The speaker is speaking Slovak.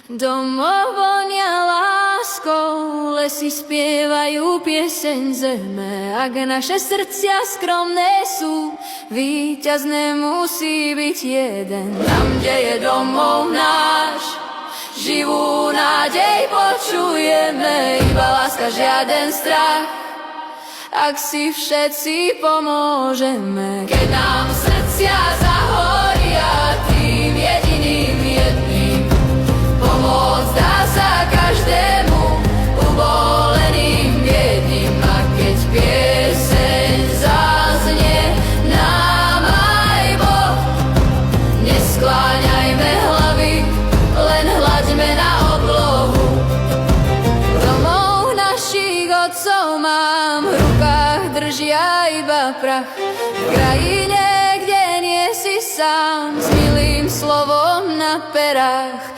Domov vonia láskou, lesy spievajú pieseň zeme. Ak naše srdcia skromné sú, víťazné musí byť jeden. Tam, kde je domov náš, živú nádej počujeme. Iba láska, žiaden strach, ak si všetci pomôžeme. Keď nám srdcia zahoria tým jediným jedným, pomoc dá sa každému uboleným biedným. A keď pieseň zaznie nám aj Boh, neskláňajme hlavy, len hľaďme na oblohu. Domov našich otcov mám, v rukách držia iba prach. V krajine, kde nie si sám, s milým slovom na perách.